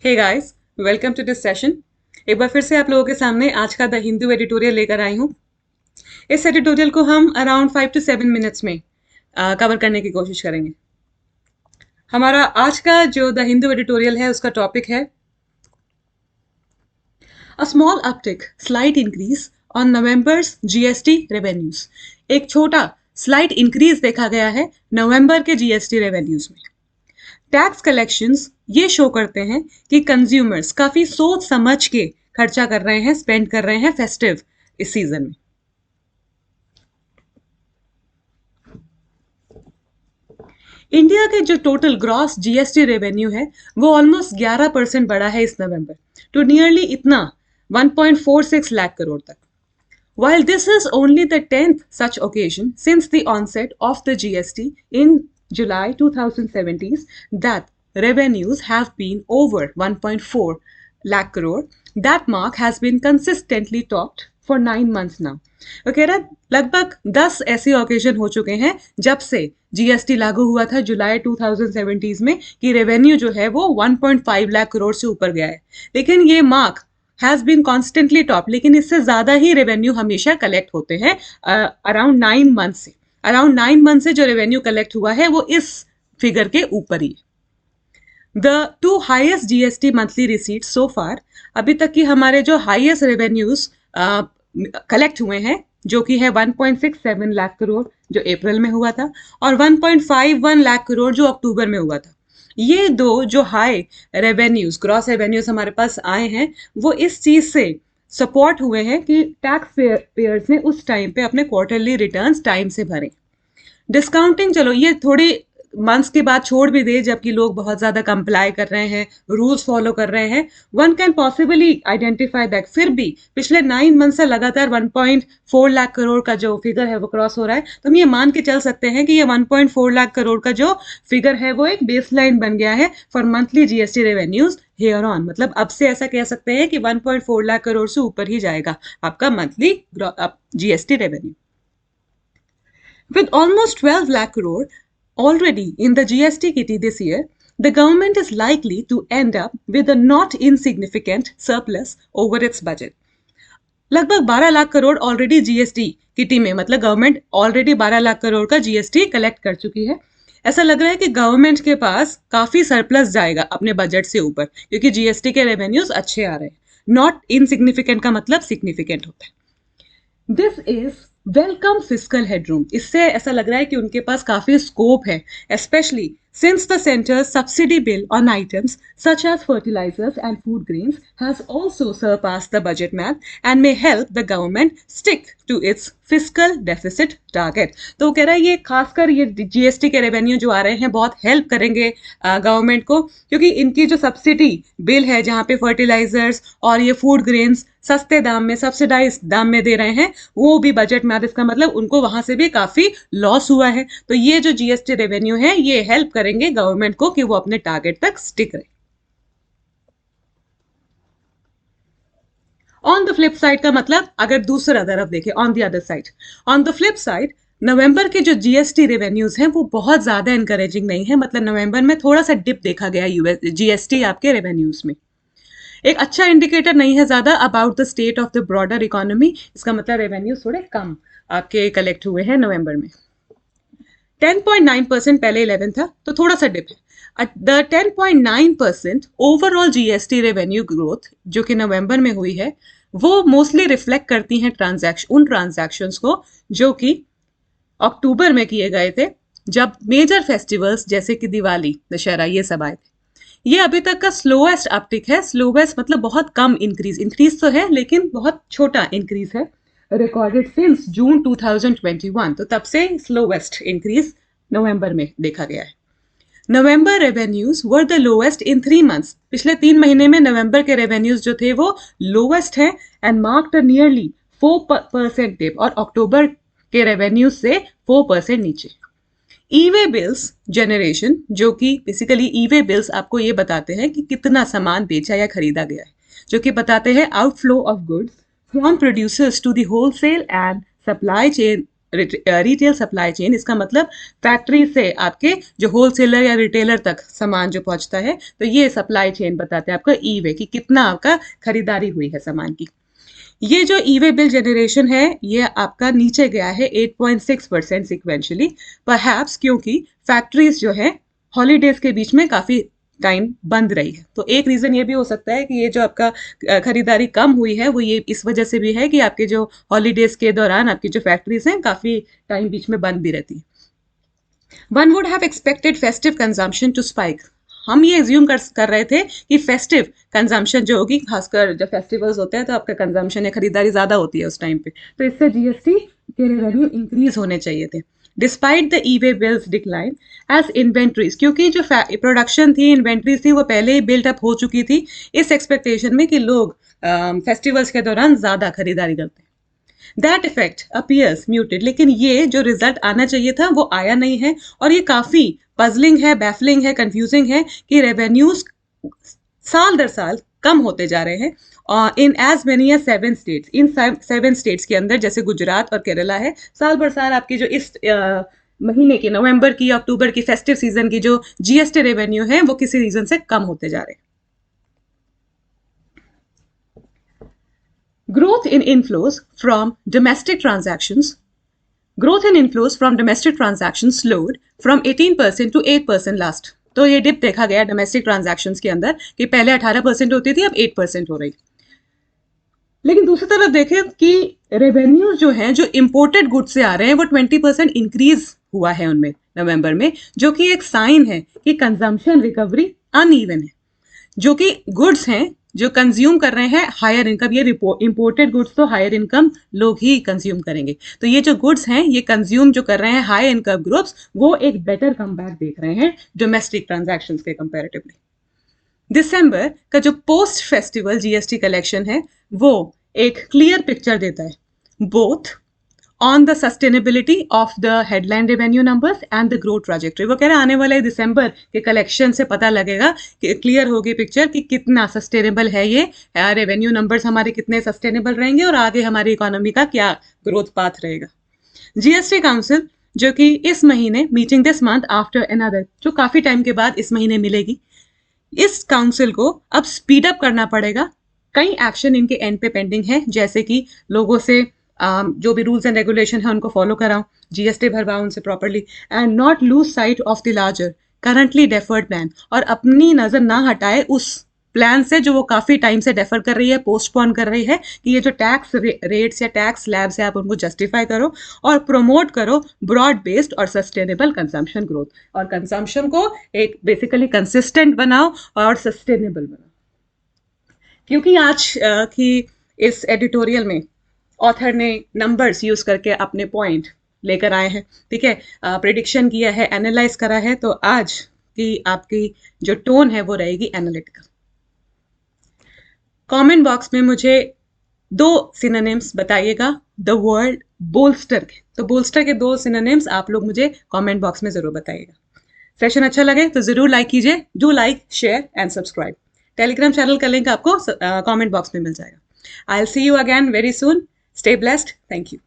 Hey guys, welcome to this session. एक बार फिर से आप लोगों के सामने आज का द हिंदू एडिटोरियल लेकर आई हूँ। इस एडिटोरियल को हम अराउंड 5 to 7 मिनट्स में कवर करने की कोशिश करेंगे। हमारा आज का जो द हिंदू एडिटोरियल है उसका टॉपिक है a small uptick slight increase on November's GST revenues. एक छोटा स्लाइट इंक्रीज देखा गया है नवंबर के जीएसटी रेवेन्यूज में। टैक्स कलेक्शंस ये शो करते हैं कि कंज्यूमर्स काफी सोच समझ के खर्चा कर रहे हैं, स्पेंड कर रहे हैं फेस्टिव इस सीजन में। इंडिया के जो टोटल ग्रॉस जीएसटी रेवेन्यू है वो ऑलमोस्ट 11% बढ़ा है इस नवंबर टू नियरली इतना 1.46 लाख करोड़ तक। While this is only the 10th such occasion since the onset of the GST in July 2017 that revenues have been over 1.4 lakh crore, that mark has been consistently topped for 9 months now. वो कह रहा लगभग 10 ऐसे occasion हो चुके हैं जब से जीएसटी लागू हुआ था जुलाई 2017 में कि रेवेन्यू जो है वो 1.5 लाख करोड़ से ऊपर गया है, लेकिन ये mark has been constantly top, लेकिन इससे ज्यादा ही रेवेन्यू हमेशा कलेक्ट होते हैं अराउंड 9 मंथ से। अराउंड 9 मंथ से जो रेवेन्यू कलेक्ट हुआ है वो इस फिगर के ऊपर ही। The two highest GST monthly receipts so far, अभी तक की हमारे जो हाईएस्ट रेवेन्यूज कलेक्ट हुए हैं जो कि है 1.67 लाख करोड़ जो अप्रैल में हुआ था और 1.51 लाख करोड़ जो अक्टूबर में हुआ था। ये दो जो हाई रेवेन्यूज ग्रॉस रेवेन्यूज हमारे पास आए हैं वो इस चीज से सपोर्ट हुए हैं कि टैक्स पेयर्स ने उस टाइम पे अपने क्वार्टरली रिटर्न्स टाइम से भरे। डिस्काउंटिंग चलो ये थोड़ी मंथ्स के बाद छोड़ भी दे जबकि लोग बहुत ज्यादा कंप्लाई कर रहे हैं, रूल्स फॉलो कर रहे हैं, one can possibly identify that. फिर भी पिछले 9 मंथ से लगातार 1.4 लाख करोड़ का जो फिगर है वो क्रॉस हो रहा है, तो हम ये मान के चल सकते हैं कि ये 1.4 लाख करोड़ का जो फिगर है वो एक बेसलाइन बन गया है for monthly GST revenues here on. मतलब अब से ऐसा कह सकते हैं कि 1.4 लाख करोड़ से ऊपर ही जाएगा आपका monthly GST revenue. With almost 12 lakh crore already in the GST kitty this year, the government is likely to end up with a not insignificant surplus over its budget. लगभग 12 lakh crore already GST kitty में, मतलब government already 12 lakh crore का GST collect कर चुकी है। ऐसा लग रहा है कि गवर्नमेंट के पास काफी सरप्लस जाएगा अपने बजट से ऊपर क्योंकि जीएसटी के रेवेन्यूज अच्छे आ रहे हैं। नॉट इनसिग्निफिकेंट का मतलब सिग्निफिकेंट होता है। This is welcome fiscal headroom. इससे ऐसा लग रहा है कि उनके पास काफी स्कोप है, specially since the center's subsidy bill on items such as fertilizers and food grains has also surpassed the budget math and may help the government stick to its fiscal deficit target. तो कह रहा है ये खासकर ये GST के revenue जो आ रहे हैं बहुत हेल्प करेंगे गवर्नमेंट को, क्योंकि इनकी जो सब्सिडी बिल है जहाँ पे फर्टिलाइजर्स और ये फूड ग्रेन्स सस्ते दाम में सब्सिडाइज दाम में दे रहे हैं वो भी बजट में, इसका मतलब उनको वहां से भी काफी लॉस हुआ है। तो ये जो जीएसटी रेवेन्यू है ये हेल्प करेंगे गवर्नमेंट को कि वो अपने टारगेट तक स्टिक रहे। ऑन द फ्लिप साइड का मतलब अगर दूसरा तरफ देखें, on the other side, on the flip side November के जो जीएसटी रेवेन्यूज हैं वो बहुत ज्यादा इंकरेजिंग नहीं है। मतलब नवंबर में थोड़ा सा डिप देखा गया यूएस जीएसटी आपके रेवेन्यूज में। एक अच्छा इंडिकेटर नहीं है ज्यादा about the state of the broader economy. इसका मतलब रेवेन्यू थोड़े कम आपके कलेक्ट हुए हैं नवंबर में। 10.9% पहले 11 था तो थोड़ा सा डिप है। The 10.9% overall GST revenue growth जो कि नवंबर में हुई है वो मोस्टली रिफ्लेक्ट करती हैं उन ट्रांजैक्शंस को जो कि अक्टूबर में किए गए थे जब मेजर फेस्टिवल्स जैसे कि दिवाली, दशहरा ये सब आए थे। ये अभी तक का स्लोएस्ट अपटिक है। स्लोएस्ट मतलब बहुत कम इंक्रीज तो है लेकिन बहुत छोटा इंक्रीज है रिकॉर्डेड सिंस जून 2021। तो तब से स्लोएस्ट इंक्रीज नवंबर में देखा गया है। November revenues were the lowest in 3 months. पिछले 3 महीने में नवंबर के रेवेन्यूज जो थे वो लोएस्ट हैं एंड मार्क्ड नियरली 4% डिप और अक्टूबर के रेवेन्यूज से 4% नीचे। ई-वे बिल्स जनरेशन जो कि बेसिकली ई-वे बिल्स आपको ये बताते हैं कि कितना सामान बेचा या खरीदा गया है, जो कि बताते हैं outflow of goods from producers to the wholesale and supply chain retail supply chain, इसका मतलब फैक्ट्री से आपके जो होलसेलर या रिटेलर तक सामान जो पहुंचता है, तो ये सप्लाई चेन बताते हैं आपका ई वे कि कितना आपका खरीदारी हुई है सामान की। ये जो ई वे बिल जनरेशन है ये आपका नीचे गया है 8.6% सिक्वेंशली, परहैप्स क्योंकि फैक्ट्रीज जो है हॉलीडेज के बीच में काफी टाइम बंद रही है। तो एक रीजन ये भी हो सकता है कि ये जो आपका खरीदारी कम हुई है वो ये इस वजह से भी है कि आपके जो हॉलीडेज के दौरान आपकी जो फैक्ट्रीज हैं काफी टाइम बीच में बंद भी रहती है। One would have expected festive consumption to spike. हम ये एज्यूम कर रहे थे कि फेस्टिव कंजम्पशन जो होगी, खासकर जब फेस्टिवल्स होते हैं तो आपका कंजम्पशन या खरीदारी ज्यादा होती है उस टाइम पे, तो इससे जीएसटी के रेवेन्यू इंक्रीज होने चाहिए थे। Despite the e way bills decline as inventories, क्योंकि जो प्रोडक्शन थी, इन्वेंट्रीज थी, वो पहले ही बिल्ट अप हो चुकी थी इस एक्सपेक्टेशन में कि लोग फेस्टिवल्स के दौरान ज्यादा खरीदारी करते हैं। दैट इफेक्ट अपीयर्स म्यूटेड, लेकिन ये जो रिजल्ट आना चाहिए था वो आया नहीं है, और ये काफी पजलिंग है, बैफलिंग है, कंफ्यूजिंग है कि रेवेन्यूज साल दर साल कम होते जा रहे हैं इन एज मेनी एज 7 स्टेट्स। इन 7 स्टेट्स के अंदर जैसे गुजरात और केरला है, साल भर साल आपकी जो इस महीने की, नवंबर की, अक्टूबर की फेस्टिव सीजन की जो जीएसटी रेवेन्यू है वो किसी रीजन से कम होते जा रहे हैं। Growth in inflows from domestic transactions slowed from 18% to 8% last. तो ये डिप देखा गया डोमेस्टिक ट्रांजैक्शंस के अंदर कि पहले 18% होती थी, अब 8% हो रही। लेकिन दूसरी तरफ देखें कि रेवेन्यूज जो हैं, जो इंपोर्टेड गुड्स से आ रहे हैं, वो 20% इंक्रीज हुआ है उनमें नवंबर में, जो कि एक साइन है कि कंजम्पशन रिकवरी अनइवन है। जो कि गुड्स हैं जो कंज्यूम कर रहे हैं हायर इनकम, ये इंपोर्टेड गुड्स तो हायर इनकम लोग ही कंज्यूम करेंगे, तो ये जो गुड्स हैं ये कंज्यूम जो कर रहे हैं हाई इनकम ग्रुप्स, वो एक बेटर कमबैक देख रहे हैं डोमेस्टिक ट्रांजैक्शंस के कंपैरेटिवली। दिसंबर का जो पोस्ट फेस्टिवल जीएसटी कलेक्शन है वो एक क्लियर पिक्चर देता है, both on the sustainability of the headline revenue numbers and the growth trajectory. वो कह रहे हैं आने वाले दिसंबर के कलेक्शन से पता लगेगा कि क्लियर होगी पिक्चर कि कितना सस्टेनेबल है ये रेवेन्यू नंबर्स, हमारे कितने सस्टेनेबल रहेंगे और आगे हमारी इकोनॉमी का क्या ग्रोथ पाथ रहेगा। जीएसटी काउंसिल जो कि इस महीने meeting this month after another, जो काफी टाइम के बाद इस महीने मिलेगी, इस काउंसिल को अब स्पीड अप करना पड़ेगा। कई एक्शन इनके एंड पे पेंडिंग है, जैसे कि लोगों से जो भी रूल्स एंड रेगुलेशन है उनको फॉलो कराऊं, जीएसटी भरवाऊं उनसे properly, and not lose sight of the larger currently deferred plan, और अपनी नजर ना हटाए उस प्लान से जो वो काफी टाइम से डेफर कर रही है, पोस्टपोन कर रही है, कि ये जो टैक्स रेट्स या टैक्स स्लैब्स है आप उनको जस्टिफाई करो और प्रमोट करो ब्रॉड बेस्ड और सस्टेनेबल कंजम्पशन ग्रोथ, और कंजम्पशन को एक बेसिकली कंसिस्टेंट बनाओ और सस्टेनेबल बनाओ। क्योंकि आज की इस एडिटोरियल में ऑथर ने नंबर्स यूज करके अपने पॉइंट लेकर आए हैं, ठीक है, प्रेडिक्शन किया है, एनालाइज करा है, तो आज की आपकी जो टोन है वो रहेगी एनालिटिकल। कमेंट बॉक्स में मुझे 2 सिनोनिम्स बताइएगा द वर्ड बोल्स्टर के, तो बोल्स्टर के 2 सिनोनिम्स आप लोग मुझे कमेंट बॉक्स में जरूर बताइएगा। सेशन अच्छा लगे तो जरूर लाइक कीजिए, do like, share and subscribe. Telegram channel का लिंक आपको कमेंट बॉक्स में मिल जाएगा। I will see you again very soon. Stay blessed. Thank you.